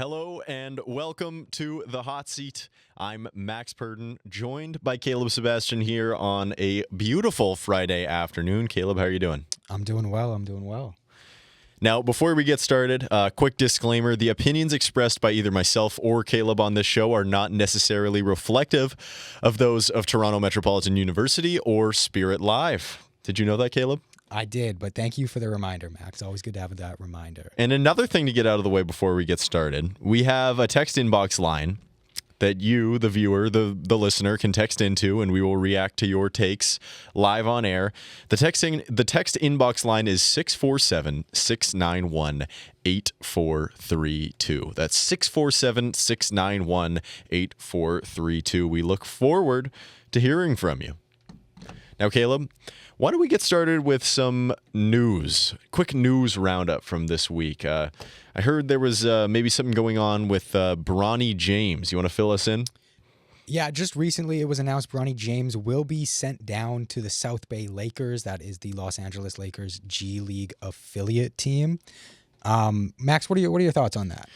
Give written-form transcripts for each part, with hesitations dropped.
Hello and welcome to The Hot Seat. I'm Max Purden, joined by Caleb Sebastian here on a beautiful Friday afternoon. Caleb, how are you doing? I'm doing well. Now, before we get started, quick disclaimer. The opinions expressed by either myself or Caleb on this show are not necessarily reflective of those of Toronto Metropolitan University or Spirit Live. Did you know that, Caleb? I did, but thank you for the reminder, Max. Always good to have that reminder. And another thing to get out of the way before we get started, we have a text inbox line that you, the viewer, the listener, can text into, and we will react to your takes live on air. The text inbox line is 647-691-8432. That's 647-691-8432. We look forward to hearing from you. Now, Caleb, why don't we get started with some news? Quick news roundup from this week. I heard there was maybe something going on with Bronny James. You want to fill us in? Yeah, just recently it was announced Bronny James will be sent down to the South Bay Lakers. That is the Los Angeles Lakers G League affiliate team. Max, what are your thoughts on that?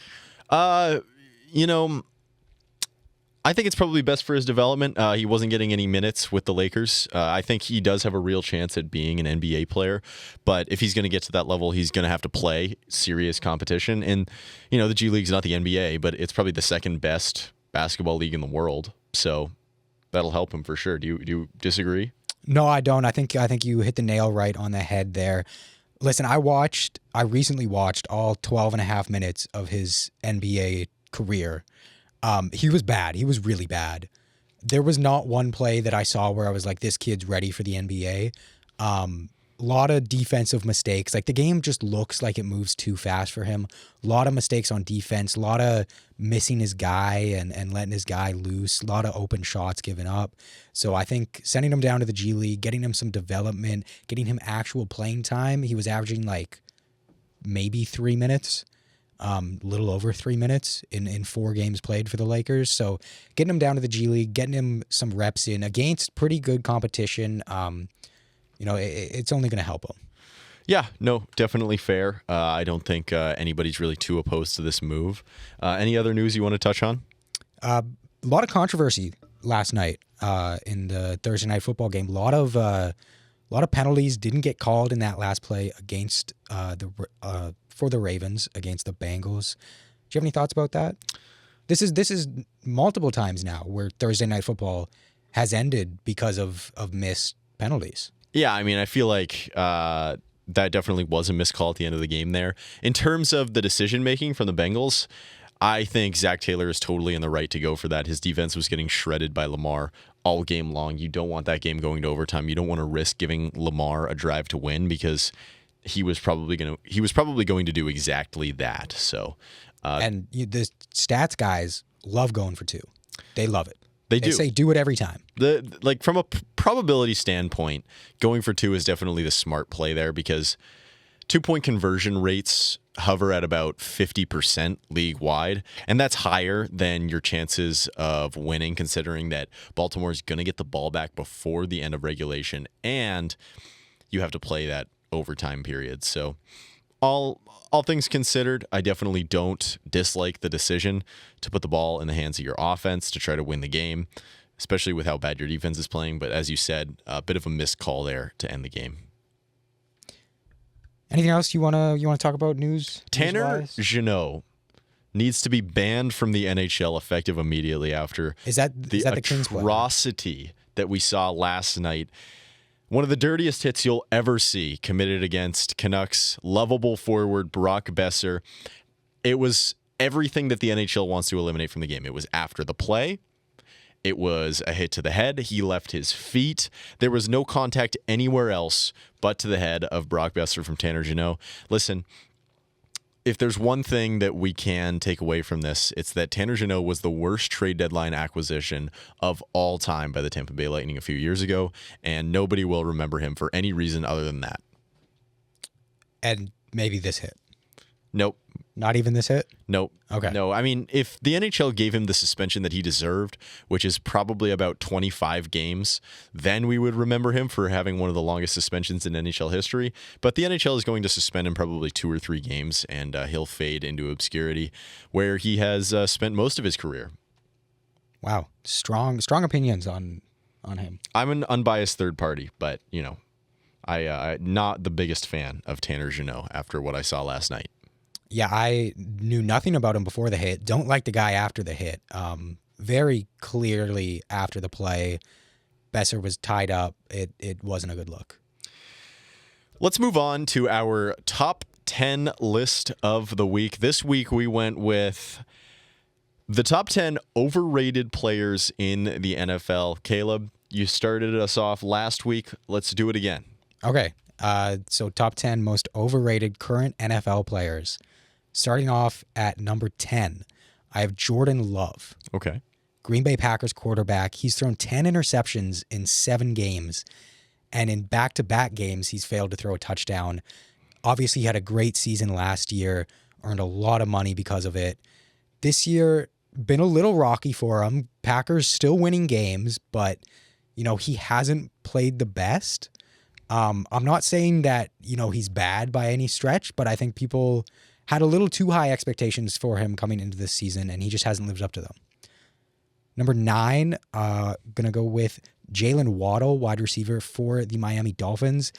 I think it's probably best for his development. He wasn't getting any minutes with the Lakers. I think he does have a real chance at being an NBA player. But if he's going to get to that level, he's going to have to play serious competition. And, the G League's not the NBA, but it's probably the second best basketball league in the world. So that'll help him for sure. Do you disagree? No, I don't. I think you hit the nail right on the head there. Listen, I recently watched all 12 and a half minutes of his NBA career. He was bad. He was really bad. There was not one play that I saw where I was like, this kid's ready for the NBA. A lot of defensive mistakes. Like, the game just looks like it moves too fast for him. A lot of mistakes on defense. A lot of missing his guy and letting his guy loose. A lot of open shots given up. So I think sending him down to the G League, getting him some development, getting him actual playing time. He was averaging like maybe 3 minutes. Little over 3 minutes in 4 games played for the Lakers. So getting him down to the G League, getting him some reps in against pretty good competition, it's only going to help him. Yeah, no, definitely fair. I don't think anybody's really too opposed to this move. Any other news you want to touch on? A lot of controversy last night in the Thursday night football game. A lot of penalties didn't get called in that last play against for the Ravens against the Bengals. Do you have any thoughts about that? This is multiple times now where Thursday night football has ended because of missed penalties. Yeah, I mean, I feel like that definitely was a missed call at the end of the game there. In terms of the decision-making from the Bengals, I think Zach Taylor is totally in the right to go for that. His defense was getting shredded by Lamar all game long. You don't want that game going to overtime. You don't want to risk giving Lamar a drive to win because he was probably going to do exactly that. So, and the stats guys love going for 2. They love it. They do. They say do it every time. From a probability standpoint, going for 2 is definitely the smart play there because 2-point conversion rates hover at about 50% league-wide, and that's higher than your chances of winning, considering that Baltimore is going to get the ball back before the end of regulation, and you have to play that overtime period. So all things considered, I definitely don't dislike the decision to put the ball in the hands of your offense to try to win the game, especially with how bad your defense is playing. But as you said, a bit of a missed call there to end the game. Anything else you wanna talk about news? Tanner news-wise? Jeannot needs to be banned from the NHL effective immediately after the Kings play? atrocity that we saw last night. One of the dirtiest hits you'll ever see committed against Canucks lovable forward Brock Besser. It was everything that the NHL wants to eliminate from the game. It was after the play. It was a hit to the head. He left his feet. There was no contact anywhere else but to the head of Brock Besser from Tanner Jeannot. Listen, if there's one thing that we can take away from this, it's that Tanner Jeannot was the worst trade deadline acquisition of all time by the Tampa Bay Lightning a few years ago, and nobody will remember him for any reason other than that. And maybe this hit. Nope. Not even this hit? Nope. Okay. No, I mean, if the NHL gave him the suspension that he deserved, which is probably about 25 games, then we would remember him for having one of the longest suspensions in NHL history. But the NHL is going to suspend him probably 2 or 3 games, and he'll fade into obscurity, where he has spent most of his career. Wow. Strong opinions on him. I'm an unbiased third party, but, I'm not the biggest fan of Tanner Jeannot after what I saw last night. Yeah, I knew nothing about him before the hit. Don't like the guy after the hit. Very clearly after the play, Besser was tied up. It wasn't a good look. Let's move on to our top 10 list of the week. This week we went with the top 10 overrated players in the NFL. Caleb, you started us off last week. Let's do it again. Okay. So top 10 most overrated current NFL players. Starting off at number 10, I have Jordan Love. Okay. Green Bay Packers quarterback. He's thrown 10 interceptions in 7 games. And in back-to-back games, he's failed to throw a touchdown. Obviously, he had a great season last year, earned a lot of money because of it. This year, been a little rocky for him. Packers still winning games, but, he hasn't played the best. I'm not saying that, he's bad by any stretch, but I think people had a little too high expectations for him coming into this season, and he just hasn't lived up to them. Number 9, gonna go with Jalen Waddle, wide receiver for the Miami Dolphins.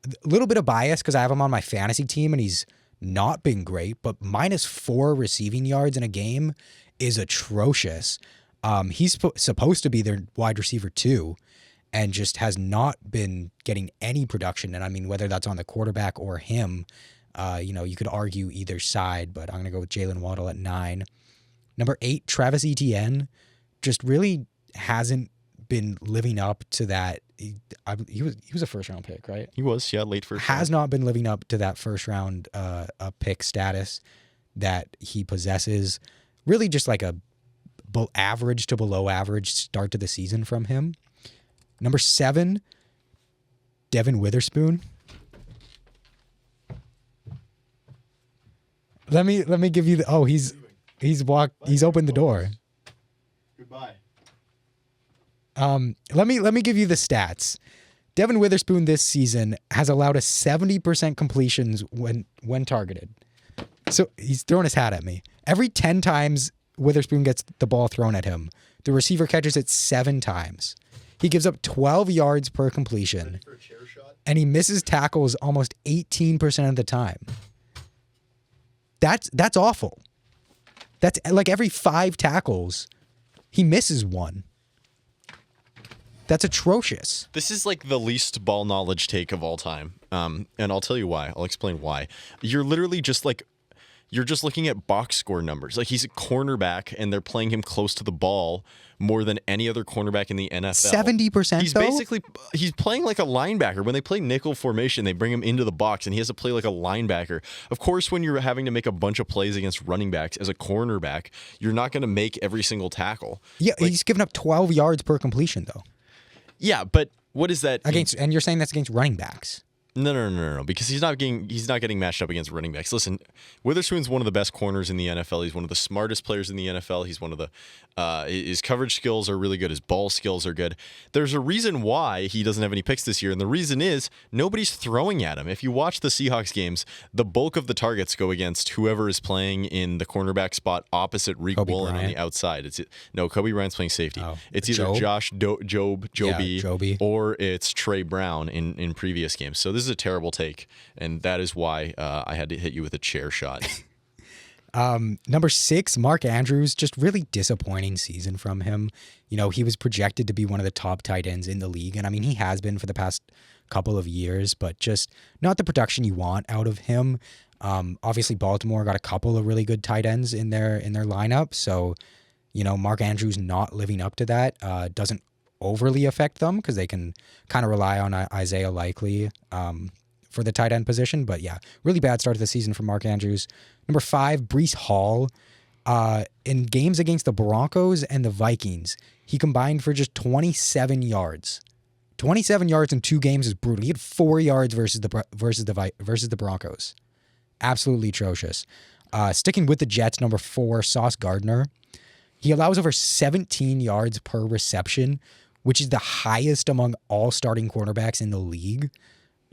A little bit of bias because I have him on my fantasy team, and he's not been great, but -4 receiving yards in a game is atrocious. He's supposed to be their wide receiver too, and just has not been getting any production. And I mean, whether that's on the quarterback or him, you could argue either side, but I'm going to go with Jalen Waddle at 9. Number 8, Travis Etienne, just really hasn't been living up to that. He was a first-round pick, right? He was, yeah, late first Has round. not been living up to that first-round pick status that he possesses. Really just like a average to below average start to the season from him. Number 7, Devin Witherspoon. Let me give you the he's opened the door. Goodbye. Let me give you the stats. Devin Witherspoon this season has allowed a 70% completions when targeted. So he's throwing his hat at me. Every 10 times Witherspoon gets the ball thrown at him, the receiver catches it 7 times. He gives up 12 yards per completion, and he misses tackles almost 18% of the time. That's awful. That's like every 5 tackles, he misses one. That's atrocious. This is like the least ball knowledge take of all time. And I'll tell you why. I'll explain why. You're literally just looking at box score numbers. Like, he's a cornerback and they're playing him close to the ball more than any other cornerback in the NFL. 70%. He's playing like a linebacker. When they play nickel formation, they bring him into the box and he has to play like a linebacker. Of course, when you're having to make a bunch of plays against running backs as a cornerback, you're not going to make every single tackle. Yeah, he's given up 12 yards per completion though. Yeah, but what is that and you're saying that's against running backs? No, because he's not getting matched up against running backs. Listen, Witherspoon's one of the best corners in the NFL. He's one of the smartest players in the NFL. He's one of the his coverage skills are really good. His ball skills are good. There's a reason why he doesn't have any picks this year, and the reason is nobody's throwing at him. If you watch the Seahawks games, the bulk of the targets go against whoever is playing in the cornerback spot opposite Reek Woolen on the outside. Kobe Bryant's playing safety. Oh, it's either Josh Joby, or it's Trey Brown in previous games. So this is a terrible take, and that is why I had to hit you with a chair shot. Number 6, Mark Andrews, just really disappointing season from him. He was projected to be one of the top tight ends in the league, and I mean, he has been for the past couple of years, but just not the production you want out of him. Obviously, Baltimore got a couple of really good tight ends in their lineup, so Mark Andrews not living up to that doesn't overly affect them because they can kind of rely on Isaiah Likely for the tight end position. But yeah, really bad start to the season for Mark Andrews. Number 5, Breece Hall. In games against the Broncos and the Vikings, he combined for just 27 yards. 27 yards in 2 games is brutal. He had 4 yards versus the Broncos. Absolutely atrocious. Sticking with the Jets, number 4, Sauce Gardner. He allows over 17 yards per reception, which is the highest among all starting cornerbacks in the league.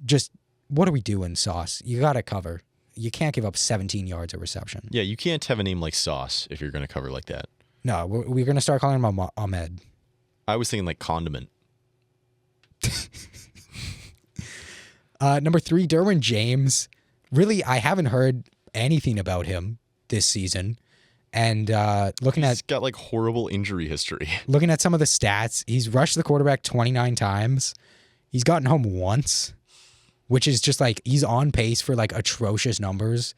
Just, what are we doing, Sauce? You got to cover. You can't give up 17 yards a reception. Yeah, you can't have a name like Sauce if you're going to cover like that. No, we're going to start calling him Ahmed. I was thinking like Condiment. Number 3, Derwin James. Really, I haven't heard anything about him this season. And He's got like horrible injury history. Looking at some of the stats, he's rushed the quarterback 29 times. He's gotten home once, which is just like he's on pace for like atrocious numbers.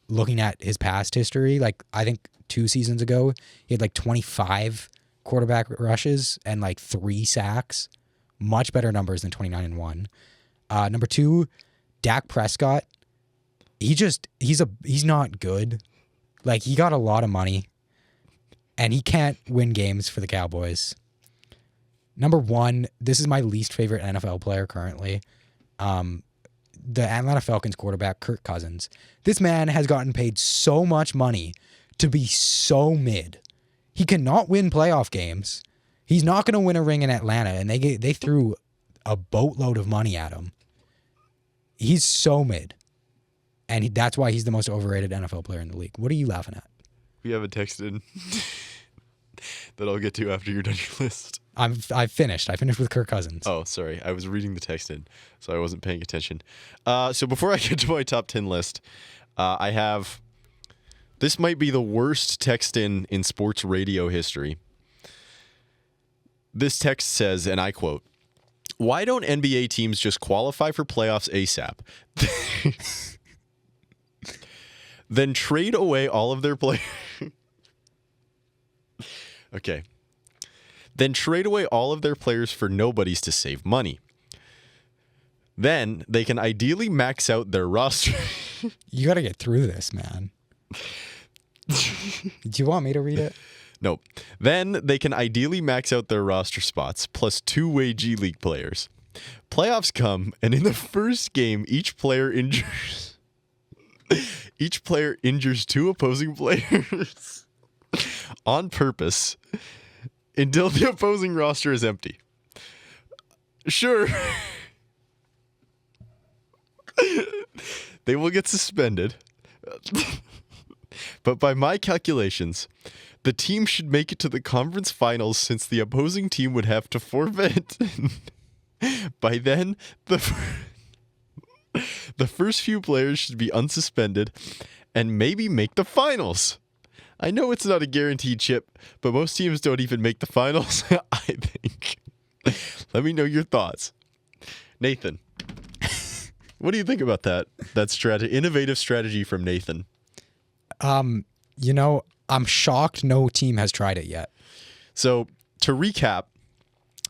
Looking at his past history, like I think 2 seasons ago, he had like 25 quarterback rushes and like 3 sacks. Much better numbers than 29 and 1. Number 2, Dak Prescott. He's not good. Like, he got a lot of money, and he can't win games for the Cowboys. Number 1, this is my least favorite NFL player currently. The Atlanta Falcons quarterback, Kirk Cousins. This man has gotten paid so much money to be so mid. He cannot win playoff games. He's not going to win a ring in Atlanta, and they threw a boatload of money at him. He's so mid. And that's why he's the most overrated NFL player in the league. What are you laughing at? We have a text in that I'll get to after you're done your list. I've finished. I finished with Kirk Cousins. Oh, sorry. I was reading the text in, so I wasn't paying attention. So before I get to my top 10 list, I have... This might be the worst text in sports radio history. This text says, and I quote, "Why don't NBA teams just qualify for playoffs ASAP? Then trade away all of their players." Okay. Then trade away all of their players for nobodies to save money. Then they can ideally max out their roster. You got to get through this, man. Do you want me to read it? No. Then they can ideally max out their roster spots plus 2-way G League players. Playoffs come, and in the first game, each player injures 2 opposing players on purpose until the opposing roster is empty. Sure. They will get suspended. But by my calculations, the team should make it to the conference finals since the opposing team would have to forfeit. By then, the first few players should be unsuspended and maybe make the finals. I know it's not a guaranteed chip, but most teams don't even make the finals, I think. Let me know your thoughts. Nathan, what do you think about that innovative strategy from Nathan? I'm shocked no team has tried it yet. So to recap,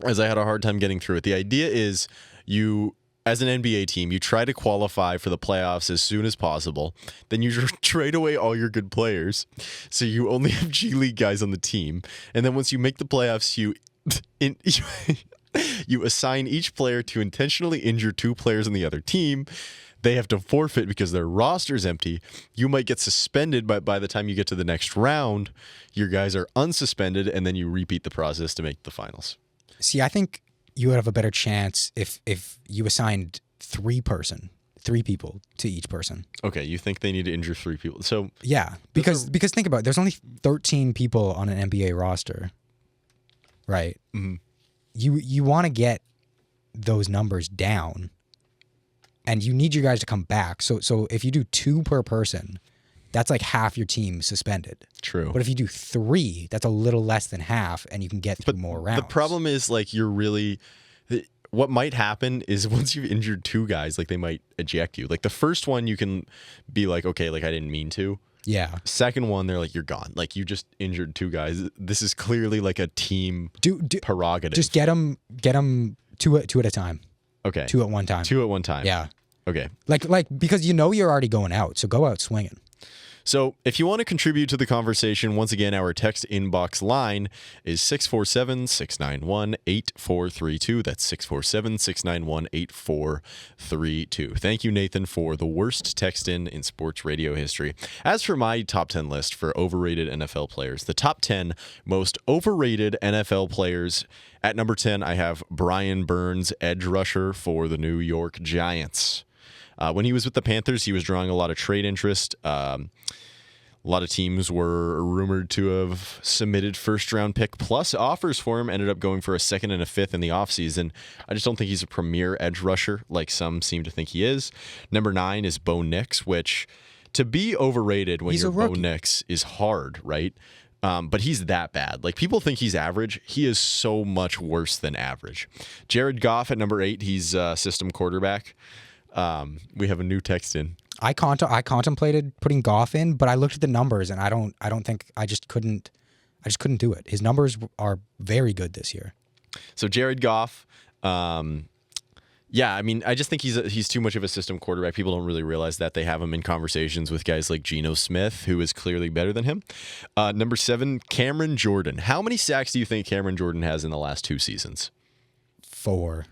as I had a hard time getting through it, the idea is you, as an NBA team, you try to qualify for the playoffs as soon as possible. Then you trade away all your good players, so you only have G League guys on the team. And then once you make the playoffs, you assign each player to intentionally injure 2 players on the other team. They have to forfeit because their roster's empty. You might get suspended, but by the time you get to the next round, your guys are unsuspended, and then you repeat the process to make the finals. See, I think you would have a better chance if you assigned 3 people to each person. Okay, you think they need to injure 3 people. So yeah, because think about it. There's only 13 people on an NBA roster, right? Mm-hmm. You want to get those numbers down. And you need your guys to come back. So if you do 2 per person, that's like half your team suspended. True. But if you do 3, that's a little less than half, and you can get through more rounds. The problem is, like, what might happen is once you've injured 2 guys, like, they might eject you. Like, the first one, you can be like, okay, like, I didn't mean to. Yeah. Second one, they're like, you're gone. Like, you just injured 2 guys. This is clearly like a team prerogative. Just get them 2 at a time. Okay. 2 at one time. 2 at one time. Yeah. Okay. Like because you're already going out, so go out swinging. So if you want to contribute to the conversation, once again, our text inbox line is 647-691-8432. That's 647-691-8432. Thank you, Nathan, for the worst text in sports radio history. As for my top 10 list for overrated NFL players, the top 10 most overrated NFL players. At number 10, I have Brian Burns, edge rusher for the New York Giants. When he was with the Panthers, he was drawing a lot of trade interest. A lot of teams were rumored to have submitted first-round pick plus offers for him, ended up going for a second and a fifth in the offseason. I just don't think he's a premier edge rusher like some seem to think he is. Number 9 is Bo Nix, which to be overrated when you're Bo Nix is hard, right? But he's that bad. Like, people think he's average. He is so much worse than average. Jared Goff at number 8, he's a system quarterback. We have a new text in. I contemplated putting Goff in, but I looked at the numbers and I just couldn't do it. His numbers are very good this year. So Jared Goff, yeah, I mean, I just think he's too much of a system quarterback. People don't really realize that. They have him in conversations with guys like Geno Smith, who is clearly better than him. Number 7, Cameron Jordan. How many sacks do you think Cameron Jordan has in the last 2 seasons? 4.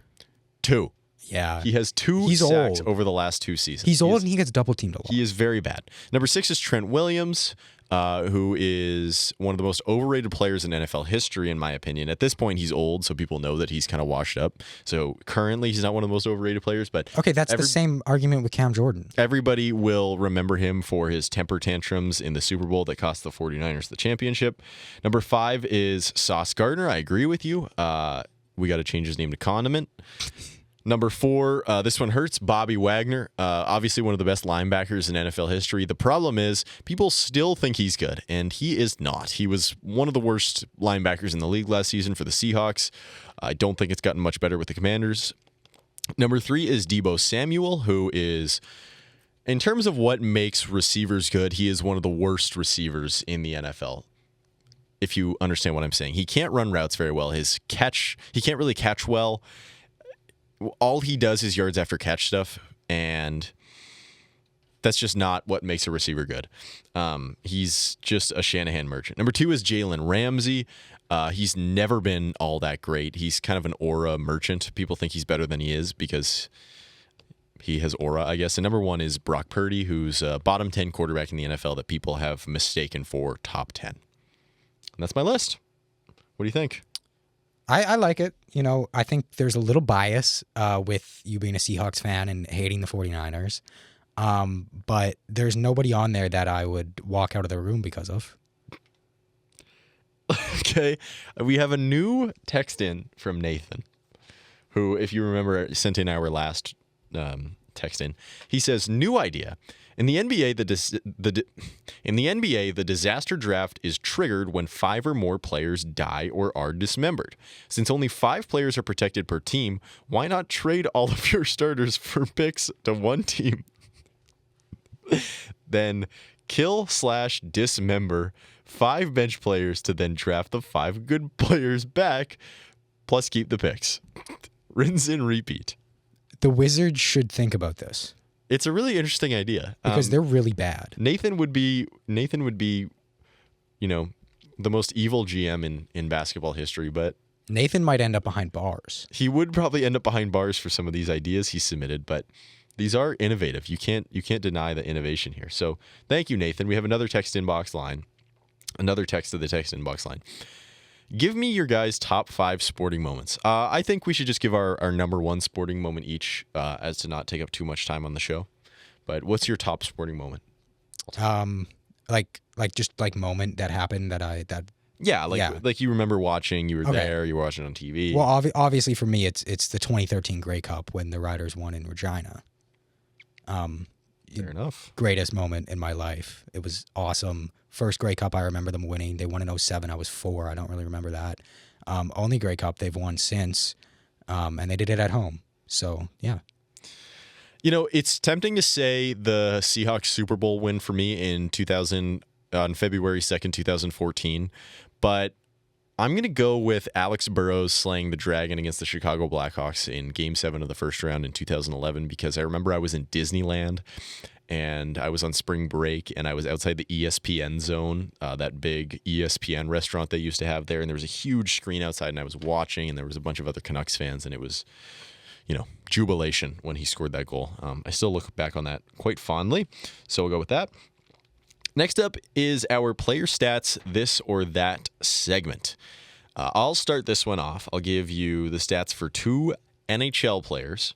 2. Yeah. He has 2 sacks over the last 2 seasons. He's old and he gets double teamed a lot. He is very bad. Number 6 is Trent Williams, who is one of the most overrated players in NFL history, in my opinion. At this point, he's old, so people know that he's kind of washed up. So currently, he's not one of the most overrated players. But okay, that's the same argument with Cam Jordan. Everybody will remember him for his temper tantrums in the Super Bowl that cost the 49ers the championship. Number 5 is Sauce Gardner. I agree with you. We got to change his name to Condiment. Number 4, this one hurts, Bobby Wagner, obviously one of the best linebackers in NFL history. The problem is people still think he's good, and he is not. He was one of the worst linebackers in the league last season for the Seahawks. I don't think it's gotten much better with the Commanders. Number 3 is Deebo Samuel, who is, in terms of what makes receivers good, he is one of the worst receivers in the NFL. If you understand what I'm saying. He can't run routes very well. He can't really catch well. All he does is yards after catch stuff, and that's just not what makes a receiver good. He's just a Shanahan merchant. Number 2 is Jalen Ramsey. He's never been all that great. He's kind of an aura merchant. People think he's better than he is because he has aura, I guess. And number 1 is Brock Purdy, who's a bottom 10 quarterback in the NFL that people have mistaken for top 10. And that's my list. What do you think? I like it. You know, I think there's a little bias with you being a Seahawks fan and hating the 49ers. But there's nobody on there that I would walk out of the room because of. Okay. We have a new text in from Nathan, who, if you remember, sent in our last text in. He says, new idea. In the NBA, the disaster draft is triggered when 5 or more players die or are dismembered. Since only 5 players are protected per team, why not trade all of your starters for picks to one team? Then kill/dismember 5 bench players to then draft the 5 good players back, plus keep the picks. Rinse and repeat. The Wizards should think about this. It's a really interesting idea because they're really bad. Nathan would be, you know, the most evil GM in basketball history, but Nathan might end up behind bars. He would probably end up behind bars for some of these ideas he submitted, but these are innovative. You can't deny the innovation here. So thank you, Nathan. We have another text inbox line. Another text to the text inbox line. Give me your guys' top 5 sporting moments. I think we should just give our number 1 sporting moment each, as to not take up too much time on the show. But what's your top sporting moment? Like moment that happened like you remember watching. You were there. You were watching on TV. Well, obviously for me, it's the 2013 Grey Cup when the Riders won in Regina. Fair enough. Greatest moment in my life. It was awesome. First Grey Cup I remember them winning. They won in 2007. I was 4. I don't really remember that. Only Grey Cup they've won since, and they did it at home. So, yeah. You know, it's tempting to say the Seahawks Super Bowl win for me on February 2nd, 2014, but I'm going to go with Alex Burrows slaying the Dragon against the Chicago Blackhawks in Game 7 of the first round in 2011 because I remember I was in Disneyland and I was on spring break, and I was outside the ESPN zone, that big ESPN restaurant they used to have there, and there was a huge screen outside, and I was watching, and there was a bunch of other Canucks fans, and it was, jubilation when he scored that goal. I still look back on that quite fondly, so we'll go with that. Next up is our player stats, this or that segment. I'll start this one off. I'll give you the stats for two NHL players,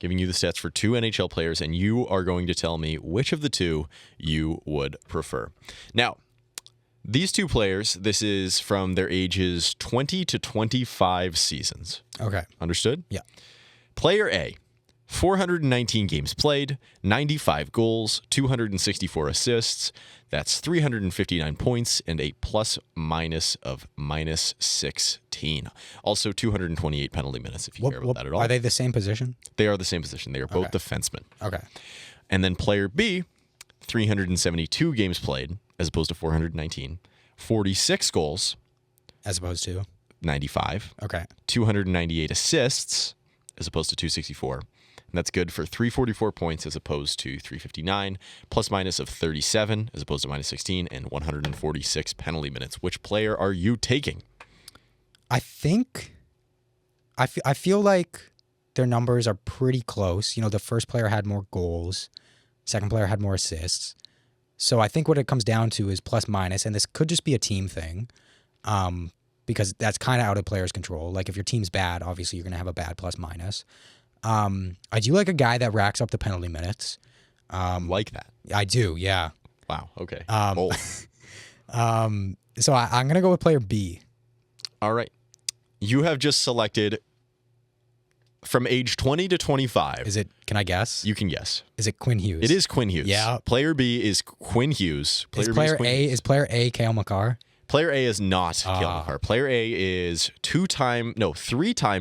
and you are going to tell me which of the two you would prefer. Now, these two players, this is from their ages 20 to 25 seasons. Okay. Understood? Yeah. Player A, 419 games played, 95 goals, 264 assists. That's 359 points and a plus-minus of -16. Also, 228 penalty minutes, if you care about that at all. Are they the same position? They are the same position. They are both defensemen. Okay. And then player B, 372 games played, as opposed to 419, 46 goals, As opposed to? 95, Okay. 298 assists, as opposed to 264. And that's good for 344 points as opposed to 359, plus-minus of 37 as opposed to -16, and 146 penalty minutes. Which player are you taking? I feel like their numbers are pretty close. The first player had more goals. Second player had more assists. So I think what it comes down to is plus-minus, and this could just be a team thing because that's kind of out of players' control. Like if your team's bad, obviously you're going to have a bad plus-minus. I do like a guy that racks up the penalty minutes. Like that? I do, yeah. Wow, okay. So I'm going to go with player B. All right. You have just selected from age 20 to 25. Is it, can I guess? You can guess. Is it Quinn Hughes? It is Quinn Hughes. Yeah. Player B is Quinn Hughes. Is player A Cale Makar? Player A is not Cale Makar. Player A is three-time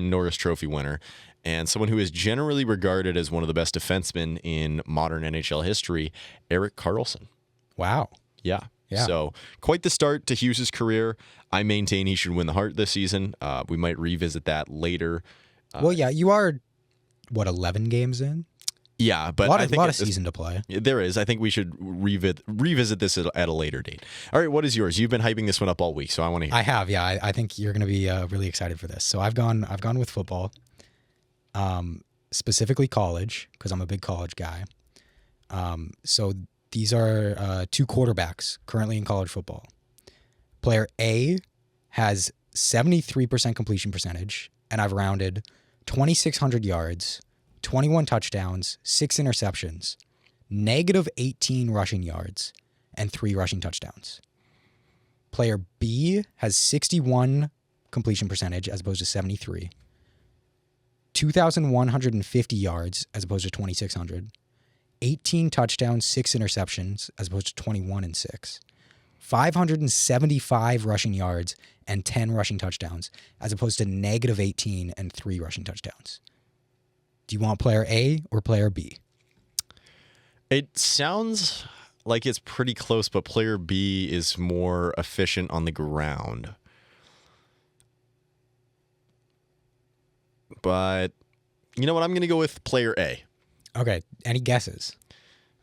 Norris Trophy winner, and someone who is generally regarded as one of the best defensemen in modern NHL history, Erik Karlsson. Wow. Yeah. Yeah. So quite the start to Hughes' career. I maintain he should win the Hart this season. We might revisit that later. Well, yeah, you are, 11 games in? Yeah, but I think a lot of season to play. There is. I think we should revisit this at a later date. All right, what is yours? You've been hyping this one up all week, so I want to hear. I have, yeah. I think you're going to be really excited for this. So I've gone with football, specifically college, because I'm a big college guy. So these are two quarterbacks currently in college football. Player A has 73% completion percentage, and I've rounded 2,600 yards, 21 touchdowns, 6 interceptions, -18 rushing yards, and 3 rushing touchdowns. Player B has 61 completion percentage as opposed to 73, 2,150 yards as opposed to 2,600, 18 touchdowns, 6 interceptions as opposed to 21 and 6, 575 rushing yards and 10 rushing touchdowns as opposed to -18 and 3 rushing touchdowns. Do you want player A or player B? It sounds like it's pretty close, but player B is more efficient on the ground. But you know what? I'm going to go with player A. Okay. Any guesses?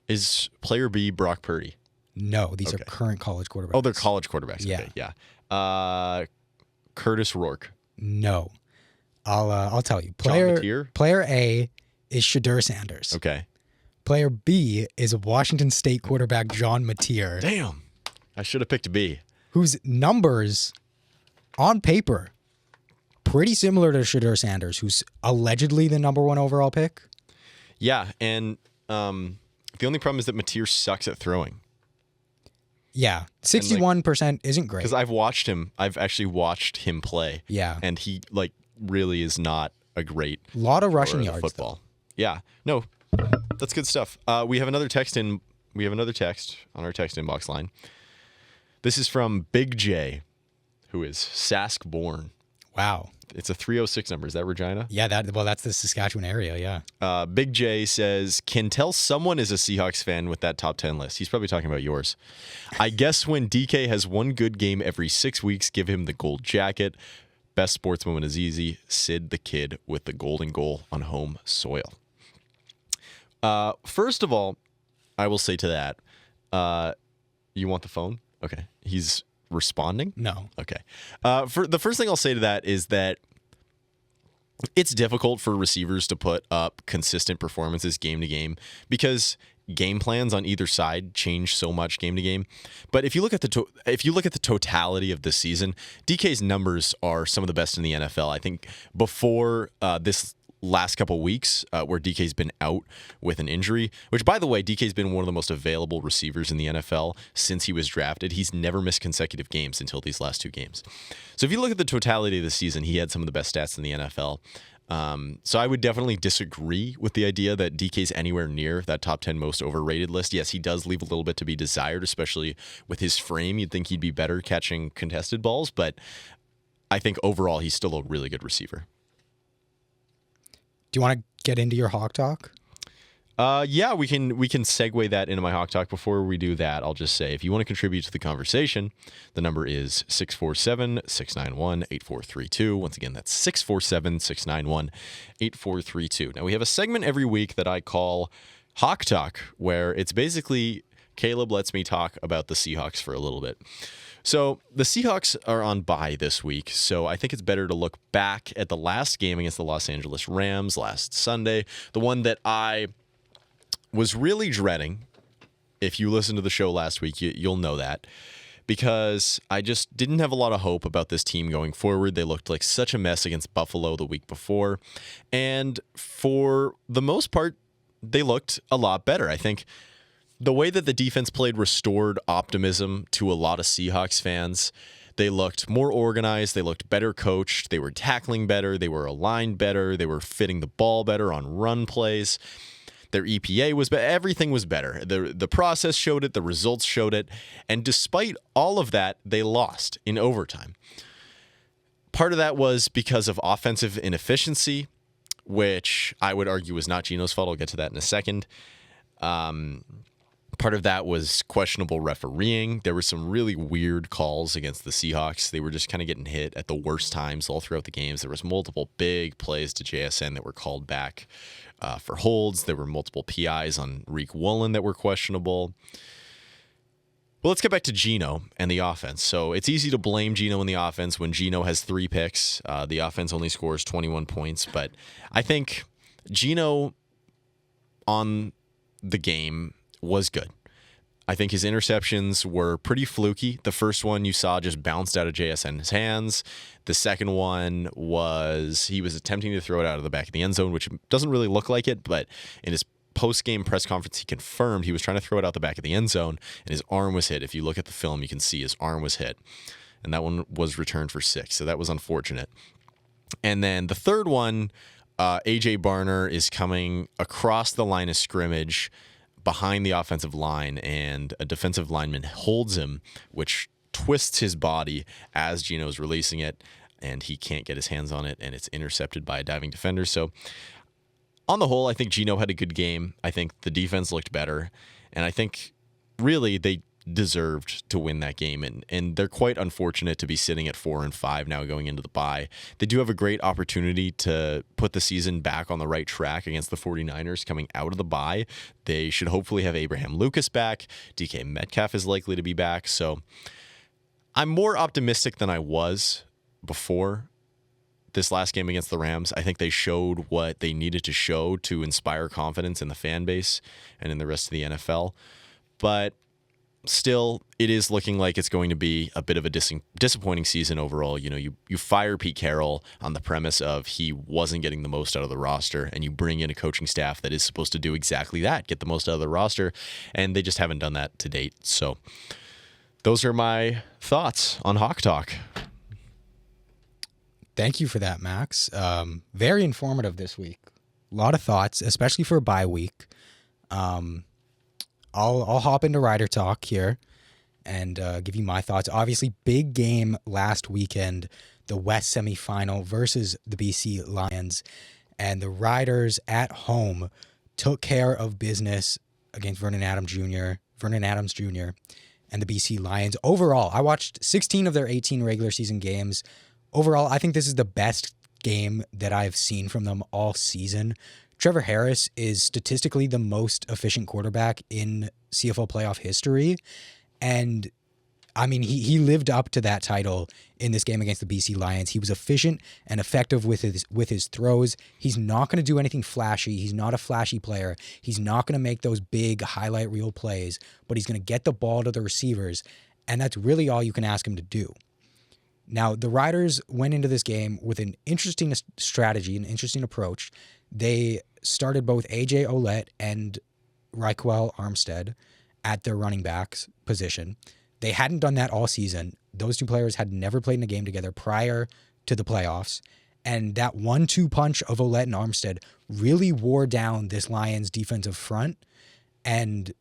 Is player B Brock Purdy? No, these are current college quarterbacks. Oh, they're college quarterbacks. Yeah. Okay, yeah. Curtis Rourke. No. I'll tell you. Player A is Shedeur Sanders. Okay. Player B is Washington State quarterback John Mateer. Damn. I should have picked B. Whose numbers on paper pretty similar to Shedeur Sanders, who's allegedly the number 1 overall pick. Yeah, and the only problem is that Mateer sucks at throwing. Yeah, 61% isn't great. Because I've watched him. I've actually watched him play. Yeah. And he really is not a great lot of rushing yards football. though. Yeah. No. That's good stuff. We have another text on our text inbox line. This is from Big J, who is Sask born. Wow. It's a 306 number. Is that Regina? Yeah, that's the Saskatchewan area, yeah. Big J says, can tell someone is a Seahawks fan with that top 10 list. He's probably talking about yours. I guess when DK has one good game every 6 weeks, give him the gold jacket. Best sports moment is easy. Sid the Kid with the golden goal on home soil. First of all, I will say to that, you want the phone? Okay. He's responding? No. Okay. For the first thing I'll say to that is that it's difficult for receivers to put up consistent performances game to game because game plans on either side change so much game to game. But if you look at the totality of this season, DK's numbers are some of the best in the NFL. I think before this last couple weeks where DK's been out with an injury, which, by the way, DK's been one of the most available receivers in the NFL since he was drafted. He's never missed consecutive games until these last 2 games. So if you look at the totality of the season, he had some of the best stats in the NFL. So I would definitely disagree with the idea that DK's anywhere near that top 10 most overrated list. Yes, he does leave a little bit to be desired, especially with his frame. You'd think he'd be better catching contested balls, but I think overall he's still a really good receiver. Do you want to get into your Hawk Talk? Yeah, we can segue that into my Hawk Talk. Before we do that, I'll just say, if you want to contribute to the conversation, the number is 647-691-8432. Once again, that's 647-691-8432. Now, we have a segment every week that I call Hawk Talk, where it's basically Caleb lets me talk about the Seahawks for a little bit. So the Seahawks are on bye this week, so I think it's better to look back at the last game against the Los Angeles Rams last Sunday, the one that I was really dreading. If you listened to the show last week, you'll know that, because I just didn't have a lot of hope about this team going forward. They looked like such a mess against Buffalo the week before, and for the most part, they looked a lot better. I think the way that the defense played restored optimism to a lot of Seahawks fans. They looked more organized. They looked better coached. They were tackling better. They were aligned better. They were fitting the ball better on run plays. Their EPA was better. Everything was better. The process showed it. The results showed it. And despite all of that, they lost in overtime. Part of that was because of offensive inefficiency, which I would argue was not Geno's fault. I'll get to that in a second. Part of that was questionable refereeing. There were some really weird calls against the Seahawks. They were just kind of getting hit at the worst times all throughout the games. There was multiple big plays to JSN that were called back for holds. There were multiple PIs on Reek Woolen that were questionable. Well, let's get back to Geno and the offense. So it's easy to blame Geno in the offense when Geno has 3 picks. The offense only scores 21 points. But I think Geno on the game was good. I think his interceptions were pretty fluky. The first one you saw just bounced out of JSN's hands. The second one was he was attempting to throw it out of the back of the end zone, which doesn't really look like it, but in his post-game press conference, he confirmed he was trying to throw it out the back of the end zone, and his arm was hit. If you look at the film, you can see his arm was hit, and that one was returned for 6, so that was unfortunate. And then the third one, A.J. Barner is coming across the line of scrimmage behind the offensive line, and a defensive lineman holds him, which twists his body as Geno's releasing it, and he can't get his hands on it, and it's intercepted by a diving defender. So on the whole, I think Geno had a good game. I think the defense looked better, and I think really they deserved to win that game, and they're quite unfortunate to be sitting at 4-5 now going into the bye. They do have a great opportunity to put the season back on the right track against the 49ers coming out of the bye. They should hopefully have Abraham Lucas back. DK Metcalf is likely to be back, so I'm more optimistic than I was before this last game against the Rams. I think they showed what they needed to show to inspire confidence in the fan base and in the rest of the NFL, but still, it is looking like it's going to be a bit of a disappointing season overall. You know, you fire Pete Carroll on the premise of he wasn't getting the most out of the roster, and you bring in a coaching staff that is supposed to do exactly that, get the most out of the roster, and they just haven't done that to date. So those are my thoughts on Hawk Talk. Thank you for that, Max. Very informative this week. A lot of thoughts, especially for a bye week. I'll hop into Rider Talk here and give you my thoughts. Obviously, big game last weekend, the West semifinal versus the BC Lions, and the Riders at home took care of business against Vernon Adams Jr., and the BC Lions. Overall, I watched 16 of their 18 regular season games. Overall, I think this is the best game that I've seen from them all season. Trevor Harris is statistically the most efficient quarterback in CFL playoff history. And I mean, he lived up to that title in this game against the BC Lions. He was efficient and effective with his throws. He's not going to do anything flashy. He's not a flashy player. He's not going to make those big highlight reel plays, but he's going to get the ball to the receivers, and that's really all you can ask him to do. Now, the Riders went into this game with an interesting strategy, an interesting approach. They started both AJ Ouellette and Raquel Armstead at their running backs position. They hadn't done that all season. Those two players had never played in a game together prior to the playoffs. And that 1-2 punch of Ouellette and Armstead really wore down this Lions defensive front. And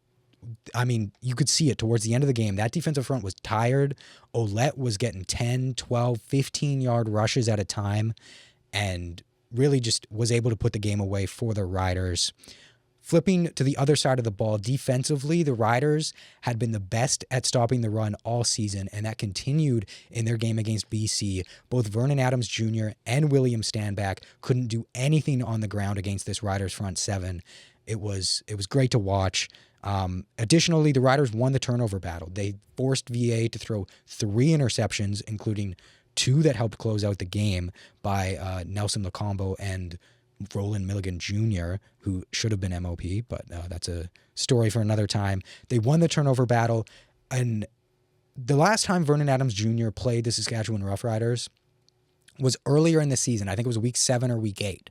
I mean, you could see it towards the end of the game. That defensive front was tired. Ouellette was getting 10, 12, 15-yard rushes at a time and really just was able to put the game away for the Riders. Flipping to the other side of the ball, defensively, the Riders had been the best at stopping the run all season, and that continued in their game against BC. Both Vernon Adams Jr. and William Stanback couldn't do anything on the ground against this Riders front seven. It was great to watch. Additionally, the Riders won the turnover battle. They forced VA to throw 3 interceptions, including 2 that helped close out the game by Nelson Lacombo and Roland Milligan Jr., who should have been MOP, but that's a story for another time. They won the turnover battle, and the last time Vernon Adams Jr. played the Saskatchewan Roughriders was earlier in the season. I think it was week 7 or week 8,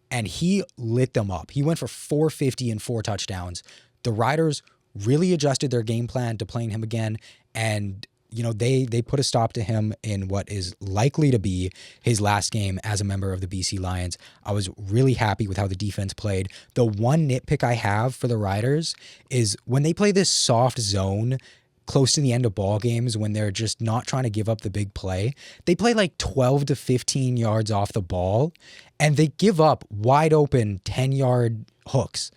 and he lit them up. He went for 450 and 4 touchdowns. The Riders really adjusted their game plan to playing him again, and you know, they put a stop to him in what is likely to be his last game as a member of the BC Lions. I was really happy with how the defense played. The one nitpick I have for the Riders is when they play this soft zone close to the end of ball games, when they're just not trying to give up the big play, they play like 12 to 15 yards off the ball, and they give up wide open 10-yard hooks.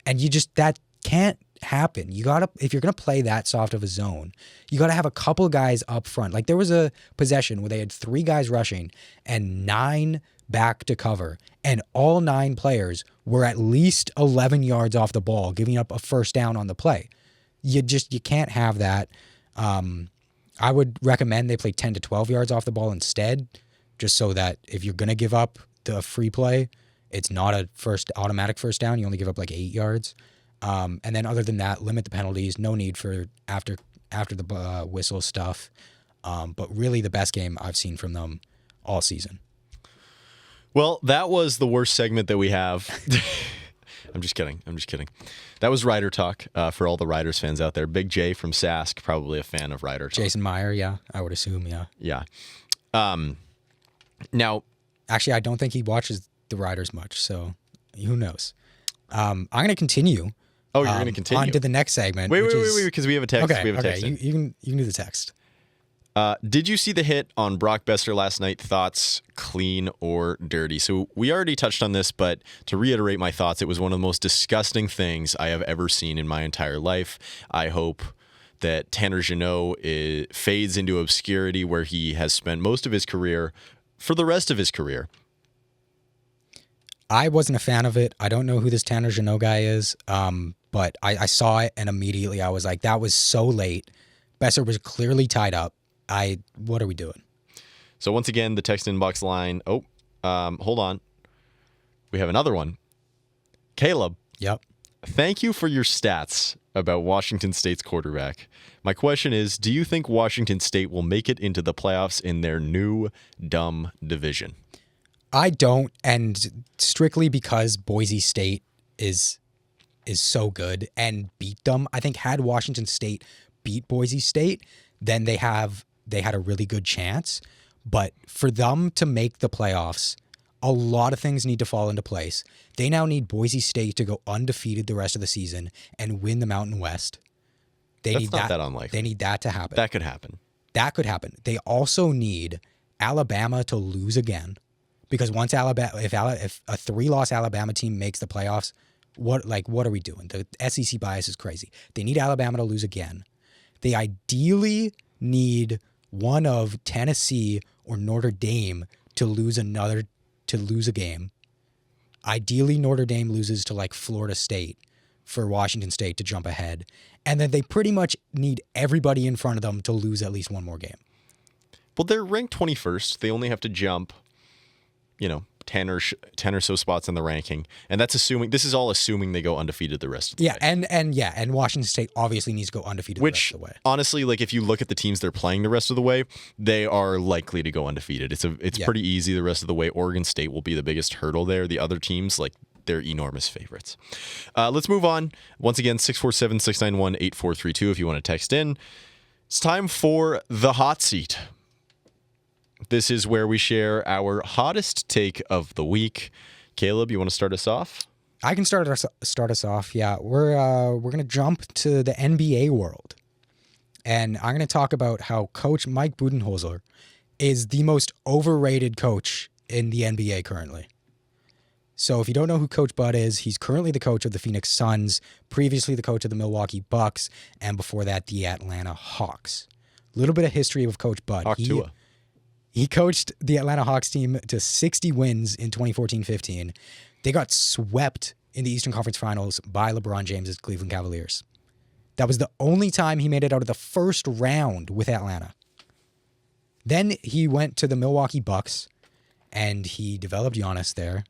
And that can't happen. You gotta, if you're gonna play that soft of a zone, you gotta have a couple guys up front. Like there was a possession where they had 3 guys rushing and 9 back to cover, and all 9 players were at least 11 yards off the ball, giving up a first down on the play. You can't have that. I would recommend they play 10 to 12 yards off the ball instead, just so that if you're gonna give up the free play, it's not a automatic first down. You only give up like 8 yards. And then other than that, limit the penalties. No need for after the whistle stuff. But really the best game I've seen from them all season. Well, that was the worst segment that we have. I'm just kidding. That was Rider Talk for all the Riders fans out there. Big J from Sask, probably a fan of Rider Talk. Jason Meyer, yeah, I would assume, yeah. Yeah. Now, actually, I don't think he watches the Riders much, so who knows? I'm going to continue. Oh, you're going to continue? On to the next segment. Wait, because we have a text. Okay, we have a text. You can do the text. Did you see the hit on Brock Besser last night? Thoughts, clean or dirty? So we already touched on this, but to reiterate my thoughts, it was one of the most disgusting things I have ever seen in my entire life. I hope that Tanner Jeannot fades into obscurity where he has spent most of his career for the rest of his career. I wasn't a fan of it. I don't know who this Tanner Jeannot guy is, but I saw it and immediately I was like, that was so late. Besser was clearly tied up. What are we doing? So once again, the text inbox line. Oh, hold on. We have another one. Caleb. Yep. Thank you for your stats about Washington State's quarterback. My question is, do you think Washington State will make it into the playoffs in their new dumb division? I don't, and strictly because Boise State is so good and beat them. I think had Washington State beat Boise State, then they had a really good chance. But for them to make the playoffs, a lot of things need to fall into place. They now need Boise State to go undefeated the rest of the season and win the Mountain West. That's not that unlikely. They need that to happen. That could happen. That could happen. They also need Alabama to lose again. Because once if a 3-loss Alabama team makes the playoffs, what are we doing? The SEC bias is crazy. They need Alabama to lose again. They ideally need one of Tennessee or Notre Dame to lose a game. Ideally, Notre Dame loses to like Florida State for Washington State to jump ahead. And then they pretty much need everybody in front of them to lose at least one more game. Well, they're ranked 21st. They only have to jump, 10 or so spots in the ranking. And this is all assuming they go undefeated the rest of the way. And Washington State obviously needs to go undefeated the rest of the way. Honestly, like if you look at the teams they're playing the rest of the way, they are likely to go undefeated. It's pretty easy the rest of the way. Oregon State will be the biggest hurdle there. The other teams, like, they're enormous favorites. Let's move on. Once again, 647-691-8432 if you want to text in. It's time for the hot seat. This is where we share our hottest take of the week. Caleb, you want to start us off? I can start us off. Yeah, we're gonna jump to the NBA world, and I'm gonna talk about how Coach Mike Budenholzer is the most overrated coach in the NBA currently. So if you don't know who Coach Bud is, he's currently the coach of the Phoenix Suns, previously the coach of the Milwaukee Bucks, and before that, the Atlanta Hawks. A little bit of history of Coach Bud. He coached the Atlanta Hawks team to 60 wins in 2014-15. They got swept in the Eastern Conference Finals by LeBron James' Cleveland Cavaliers. That was the only time he made it out of the first round with Atlanta. Then he went to the Milwaukee Bucks, and he developed Giannis there.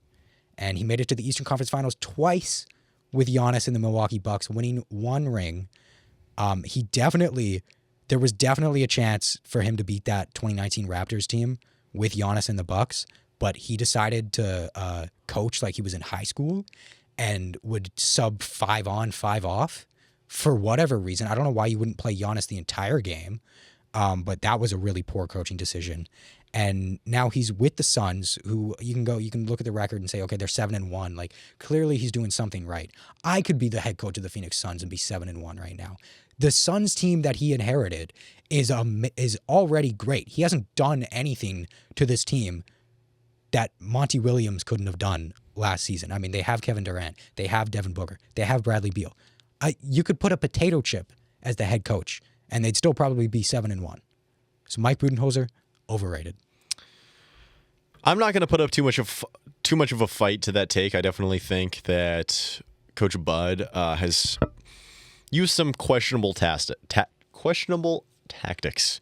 And he made it to the Eastern Conference Finals twice with Giannis in the Milwaukee Bucks, winning one ring. There was definitely a chance for him to beat that 2019 Raptors team with Giannis in the Bucks, but he decided to coach like he was in high school and would sub 5 on, 5 off for whatever reason. I don't know why you wouldn't play Giannis the entire game, but that was a really poor coaching decision. And now he's with the Suns, who you can look at the record and say, okay, they're 7-1. Like, clearly he's doing something right. I could be the head coach of the Phoenix Suns and be 7-1 right now. The Suns team that he inherited is already great. He hasn't done anything to this team that Monty Williams couldn't have done last season. I mean, they have Kevin Durant, they have Devin Booker, they have Bradley Beal. You could put a potato chip as the head coach, and they'd still probably be 7-1. So Mike Budenholzer, overrated. I'm not going to put up too much of a fight to that take. I definitely think that Coach Bud has used some questionable tactics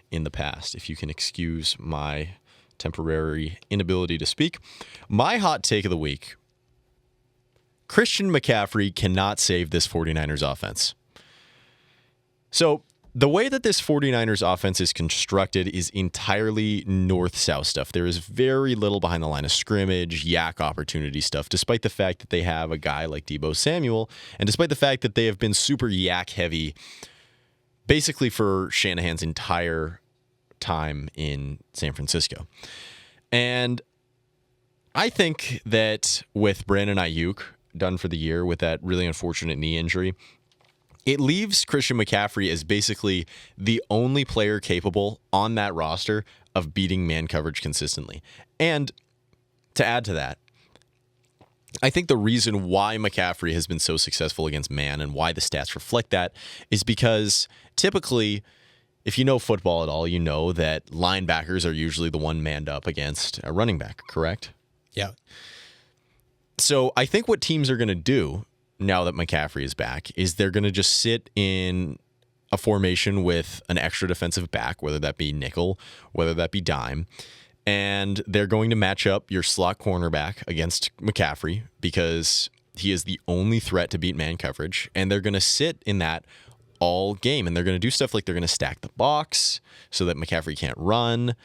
in the past, if you can excuse my temporary inability to speak. My hot take of the week: Christian McCaffrey cannot save this 49ers offense. So the way that this 49ers offense is constructed is entirely north-south stuff. There is very little behind the line of scrimmage, yak opportunity stuff, despite the fact that they have a guy like Deebo Samuel, and despite the fact that they have been super yak heavy basically for Shanahan's entire time in San Francisco. And I think that with Brandon Ayuk done for the year with that really unfortunate knee injury, it leaves Christian McCaffrey as basically the only player capable on that roster of beating man coverage consistently. And to add to that, I think the reason why McCaffrey has been so successful against man and why the stats reflect that is because typically, if you know football at all, you know that linebackers are usually the one manned up against a running back, correct? Yeah. So I think what teams are going to do now that McCaffrey is back is they're going to just sit in a formation with an extra defensive back, whether that be nickel, whether that be dime, and they're going to match up your slot cornerback against McCaffrey because he is the only threat to beat man coverage, and they're going to sit in that all game, and they're going to do stuff like they're going to stack the box so that McCaffrey can't run.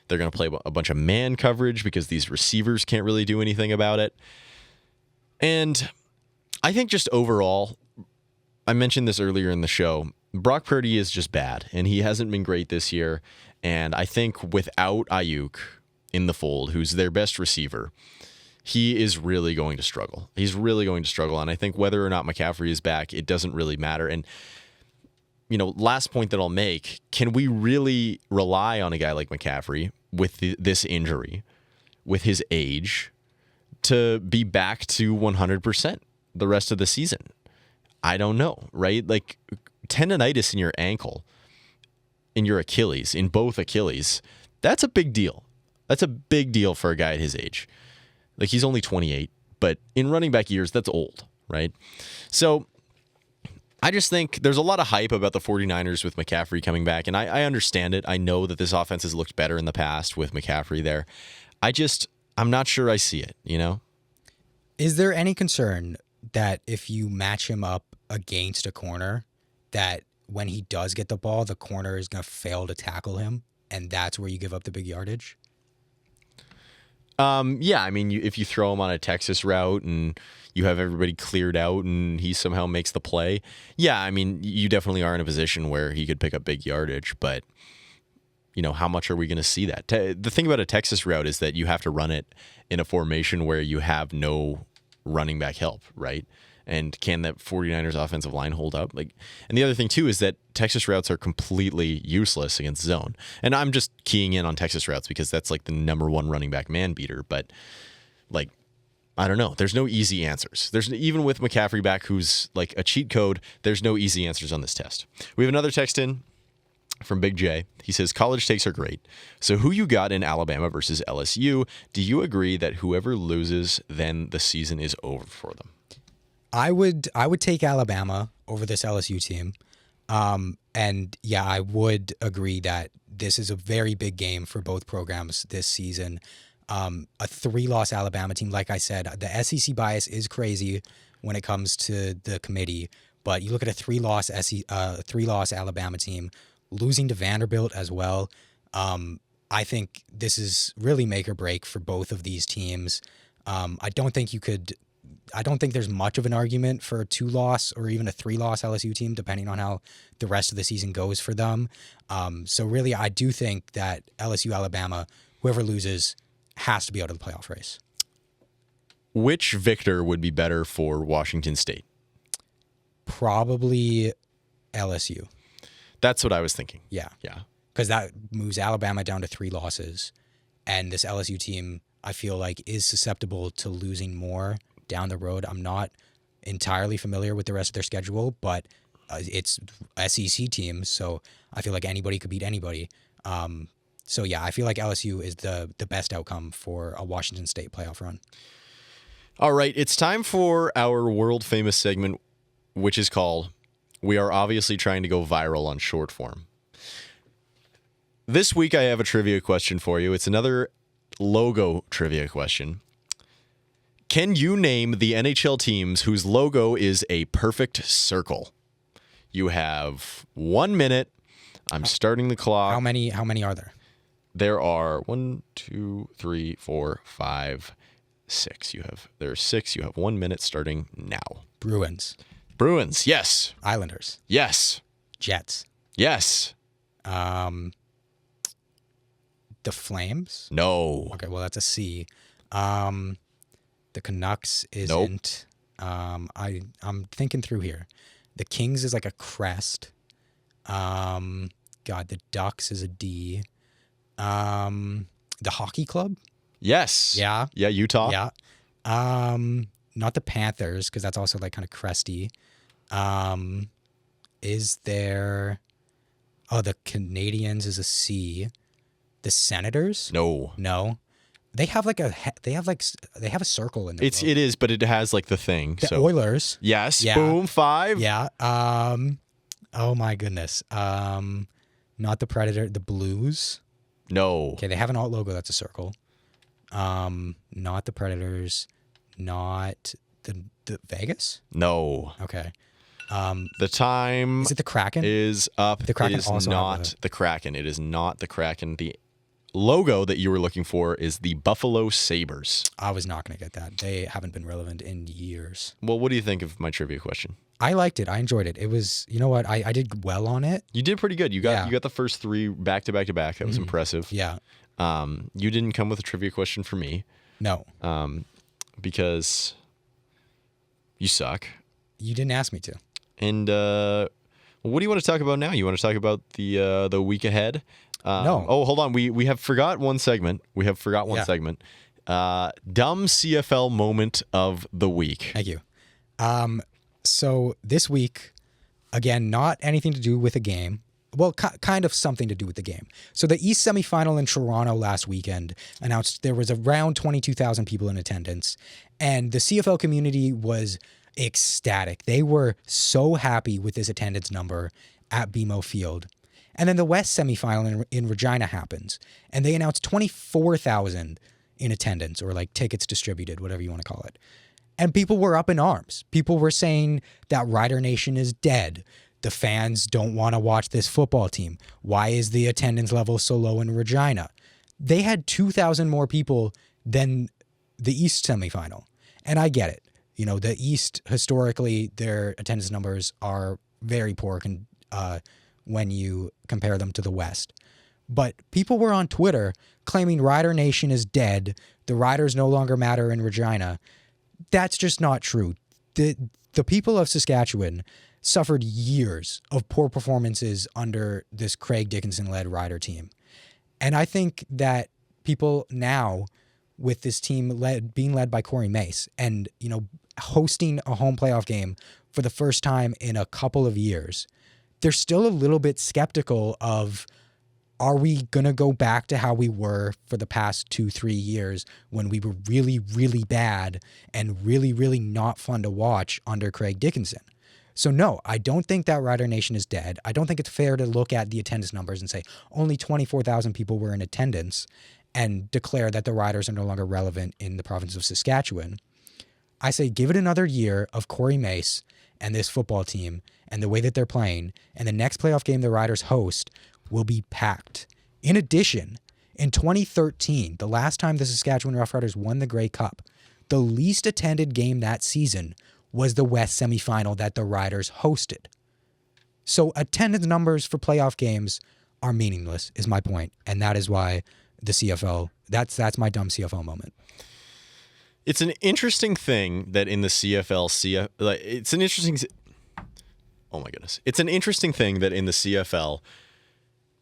They're going to play a bunch of man coverage because these receivers can't really do anything about it. And I think just overall, I mentioned this earlier in the show, Brock Purdy is just bad, and he hasn't been great this year. And I think without Ayuk in the fold, who's their best receiver, he is really going to struggle. He's really going to struggle. And I think whether or not McCaffrey is back, it doesn't really matter. And, last point that I'll make, can we really rely on a guy like McCaffrey with this injury, with his age, to be back to 100% the rest of the season? I don't know, right? Like tendonitis in your ankle, in your Achilles, in both Achilles, that's a big deal. That's a big deal for a guy at his age. Like, he's only 28, but in running back years, that's old, right? So I just think there's a lot of hype about the 49ers with McCaffrey coming back, and I understand it. I know that this offense has looked better in the past with McCaffrey there. I'm not sure I see it, you know? Is there any concern that if you match him up against a corner, that when he does get the ball, the corner is going to fail to tackle him, and that's where you give up the big yardage? Yeah, I mean, if you throw him on a Texas route and you have everybody cleared out and he somehow makes the play, yeah, I mean, you definitely are in a position where he could pick up big yardage, but, you know, how much are we going to see that? The thing about a Texas route is that you have to run it in a formation where you have no running back help, right? And can that 49ers offensive line hold up? And the other thing too is that Texas routes are completely useless against zone. And I'm just keying in on Texas routes because that's like the number one running back man beater. But like, I don't know. There's no easy answers. Even with McCaffrey back, who's like a cheat code, there's no easy answers on this test. We have another text in from Big J. He says, college takes are great. So who you got in Alabama versus LSU? Do you agree that whoever loses, then the season is over for them? I would take Alabama over this LSU team. And yeah, I would agree that this is a very big game for both programs this season. A 3-loss Alabama team, like I said, the SEC bias is crazy when it comes to the committee, but you look at a 3-loss Alabama team losing to Vanderbilt as well. I think this is really make or break for both of these teams. I don't think there's much of an argument for a 2-loss or even a 3-loss LSU team, depending on how the rest of the season goes for them. So really, I do think that LSU, Alabama, whoever loses has to be out of the playoff race. Which victor would be better for Washington State? Probably LSU. That's what I was thinking. Yeah. Yeah. Because that moves Alabama down to 3 losses. And this LSU team, I feel like, is susceptible to losing more down the road. I'm not entirely familiar with the rest of their schedule, but it's SEC teams, so I feel like anybody could beat anybody. So yeah, I feel like LSU is the best outcome for a Washington State playoff run. All right, it's time for our world famous segment, which is called We Are Obviously Trying to Go Viral on Short Form. This week I have a trivia question for you. It's another logo trivia question. Can you name the NHL teams whose logo is a perfect circle? You have 1 minute. I'm starting the clock. How many are there? There are 1, 2, 3, 4, 5, 6. There are 6. You have 1 minute starting now. Bruins, yes. Islanders, Yes. Jets, Yes. the Flames. No. Okay, well that's a C. The Canucks isn't. Nope. I'm thinking through here. The Kings is like a crest. God, the Ducks is a D. The Hockey Club. Yes. Yeah. Yeah. Utah. Yeah. Not the Panthers because that's also like kind of cresty. Is there? Oh, the Canadians is a C. The Senators. No. They have a circle in there. It is, but it has like the thing. The Oilers. Yes. Yeah. Boom. 5. Yeah. Oh my goodness. Not the Predator. The Blues. No. Okay, they have an alt logo that's a circle. Not the Predators. Not the Vegas. No. Okay. The time Is it the Kraken? is up. The Kraken it is also not the Kraken. It is not the Kraken. The logo that you were looking for is the Buffalo Sabres. I was not going to get that. They haven't been relevant in years. Well, what do you think of my trivia question? I liked it. I enjoyed it. It was, you know what? I did well on it. You did pretty good. You got Yeah. the first 3 back to back to back. That was impressive. Yeah. You didn't come with a trivia question for me. No. Because you suck. You didn't ask me to. And what do you want to talk about now? You want to talk about the week ahead? No. Oh, hold on. We have forgot one segment. Segment. Dumb CFL moment of the week. Thank you. So this week, again, not anything to do with a game. kind of something to do with the game. So the East semifinal in Toronto last weekend announced there was around 22,000 people in attendance, and the CFL community was ecstatic. They were so happy with this attendance number at BMO Field. And then the West semifinal in Regina happens, and they announced 24,000 in attendance, or like tickets distributed, whatever you want to call it. And people were up in arms. People were saying that Rider Nation is dead. The fans don't want to watch this football team. Why is the attendance level so low in Regina? They had 2,000 more people than the East semifinal. And I get it. You know, the East, historically, their attendance numbers are very poor when you compare them to the West. But people were on Twitter claiming Rider Nation is dead. The Riders no longer matter in Regina. That's just not true. The people of Saskatchewan suffered years of poor performances under this Craig Dickinson-led Rider team. And I think that people now, with this team being led by Corey Mace and, you know, hosting a home playoff game for the first time in a couple of years, they're still a little bit skeptical of, are we going to go back to how we were for the past 2-3 years when we were really, really bad and really, really not fun to watch under Craig Dickinson? So no, I don't think that Rider Nation is dead. I don't think it's fair to look at the attendance numbers and say only 24,000 people were in attendance and declare that the Riders are no longer relevant in the province of Saskatchewan. I say give it another year of Corey Mace and this football team and the way that they're playing, and the next playoff game the Riders host will be packed. In addition, in 2013, the last time the Saskatchewan Roughriders won the Grey Cup, the least attended game that season was the West semifinal that the Riders hosted. So attendance numbers for playoff games are meaningless, is my point, and that is why the CFL, that's my dumb CFL moment. It's an interesting thing that in the CFL, it's an interesting thing that in the CFL,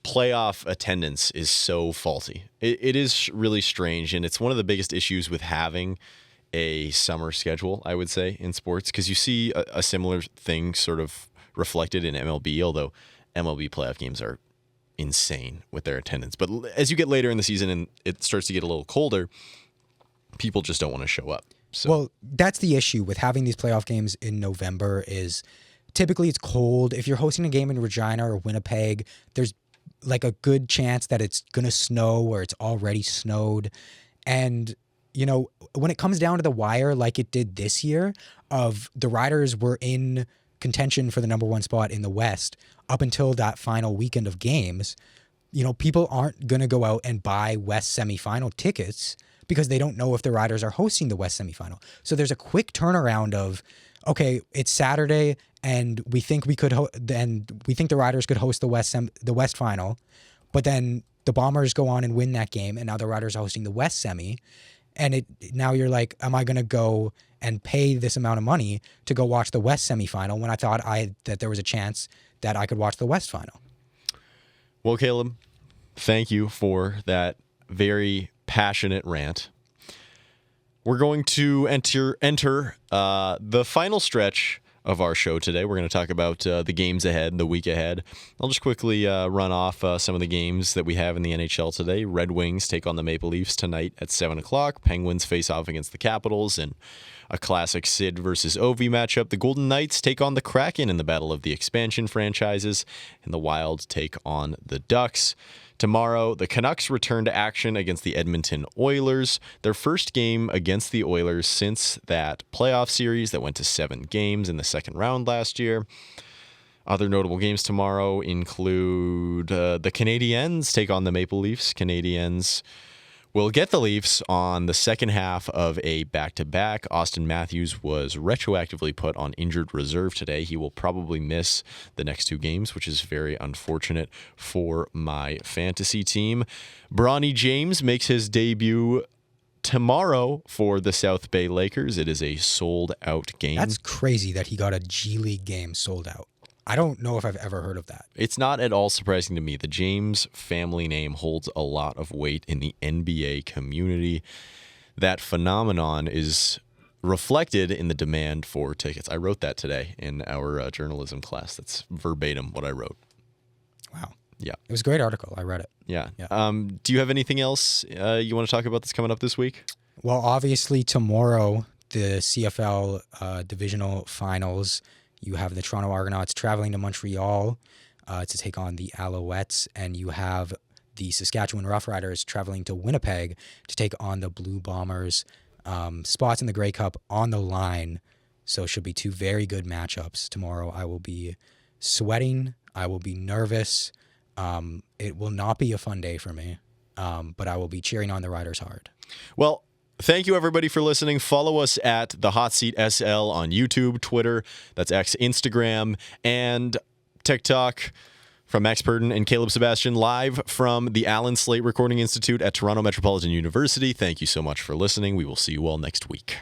playoff attendance is so faulty. It is really strange, and it's one of the biggest issues with having a summer schedule, I would say, in sports, because you see a similar thing sort of reflected in MLB, although MLB playoff games are insane with their attendance. But as you get later in the season and it starts to get a little colder, people just don't want to show up. So. Well, that's the issue with having these playoff games in November is typically it's cold. If you're hosting a game in Regina or Winnipeg, there's like a good chance that it's going to snow or it's already snowed. And, you know, when it comes down to the wire, like it did this year, of the Riders were in contention for the number one spot in the West up until that final weekend of games, you know, people aren't going to go out and buy West semifinal tickets because they don't know if the Riders are hosting the West semifinal. So there's a quick turnaround of, okay, it's Saturday and we think we could, we think the Riders could host the West final, but then the Bombers go on and win that game, and now the Riders are hosting the West semi, and now you're like, am I going to go and pay this amount of money to go watch the West semifinal when I thought that there was a chance that I could watch the West final? Well, Caleb, thank you for that very passionate rant. We're going to enter the final stretch of our show today. We're going to talk about the games ahead, the week ahead. I'll just quickly run off some of the games that we have in the NHL today. Red Wings take on the Maple Leafs tonight at 7 o'clock. Penguins face off against the Capitals in a classic Sid versus Ovi matchup. The Golden Knights take on the Kraken in the battle of the expansion franchises, and the Wild take on the Ducks. Tomorrow, the Canucks return to action against the Edmonton Oilers, their first game against the Oilers since that playoff series that went to 7 games in the second round last year. Other notable games tomorrow include the Canadiens take on the Maple Leafs. Canadiens will get the Leafs on the second half of a back-to-back. Austin Matthews was retroactively put on injured reserve today. He will probably miss the next 2 games, which is very unfortunate for my fantasy team. Bronny James makes his debut tomorrow for the South Bay Lakers. It is a sold-out game. That's crazy that he got a G League game sold out. I don't know if I've ever heard of that. It's not at all surprising to me. The James family name holds a lot of weight in the NBA community. That phenomenon is reflected in the demand for tickets. I wrote that today in our journalism class. That's verbatim what I wrote. Wow. Yeah. It was a great article. I read it. Yeah. Yeah. Do you have anything else you want to talk about that's coming up this week? Well, obviously tomorrow, the CFL divisional finals, you have the Toronto Argonauts traveling to Montreal to take on the Alouettes, and you have the Saskatchewan Roughriders traveling to Winnipeg to take on the Blue Bombers. Spots in the Grey Cup on the line, so it should be two very good matchups tomorrow. I will be sweating. I will be nervous. It will not be a fun day for me, but I will be cheering on the Riders hard. Well, thank you, everybody, for listening. Follow us at The Hot Seat SL on YouTube, Twitter, that's X, Instagram, and TikTok. From Max Purden and Caleb Sebastian, live from the Allen Slate Recording Institute at Toronto Metropolitan University. Thank you so much for listening. We will see you all next week.